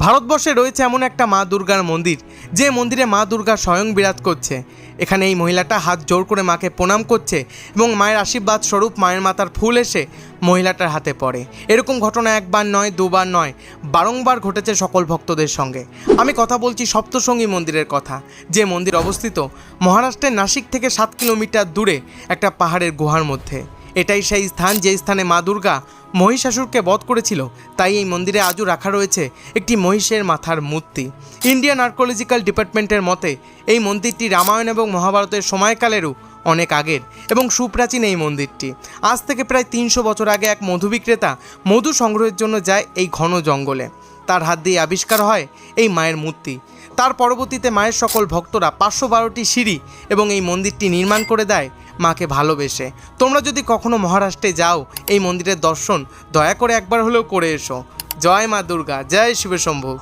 ভারতবর্ষে রয়েছে এমন একটা মা দুর্গার মন্দির, যে মন্দিরে মা দুর্গা স্বয়ং বিরাজ করছে। এখানে এই মহিলাটা হাত জোর করে মাকে প্রণাম করছে এবং মায়ের আশীর্বাদ স্বরূপ মায়ের মাথার ফুল এসে মহিলাটার হাতে পড়ে। এরকম ঘটনা একবার নয়, দুবার নয়, বারংবার ঘটেছে সকল ভক্তদের সঙ্গে। আমি কথা বলছি সপ্তশৃঙ্গী মন্দিরের কথা, যে মন্দির অবস্থিত মহারাষ্ট্রের নাসিক থেকে 7 কিলোমিটার দূরে একটা পাহাড়ের গুহার মধ্যে। এটাই সেই স্থান যে স্থানে মা দুর্গা মহিষাসুরকে বধ করেছিল। তাই এই মন্দিরে আজও রাখা রয়েছে একটি মহিষের মাথার মূর্তি। ইন্ডিয়ান আর্কোলজিক্যাল ডিপার্টমেন্টের মতে এই মন্দিরটি রামায়ণ এবং মহাভারতের সময়কালেরও অনেক আগের এবং সুপ্রাচীন। এই মন্দিরটি আজ থেকে প্রায় 300 বছর আগে এক মধু বিক্রেতা মধু সংগ্রহের জন্য যায় এই ঘন জঙ্গলে। তার হাত দিয়ে আবিষ্কার হয় এই মায়ের মূর্তি। তার পরবর্তীতে মায়ের সকল ভক্তরা 512টি সিঁড়ি এবং এই মন্দিরটি নির্মাণ করে দেয় মাকে ভালোবেসে। তোমরা যদি কখনো মহারাষ্ট্রে যাও, এই মন্দিরের দর্শন দয়া করে একবার হলেও করে এসো। জয় মা দুর্গা, জয় শিব শম্ভু।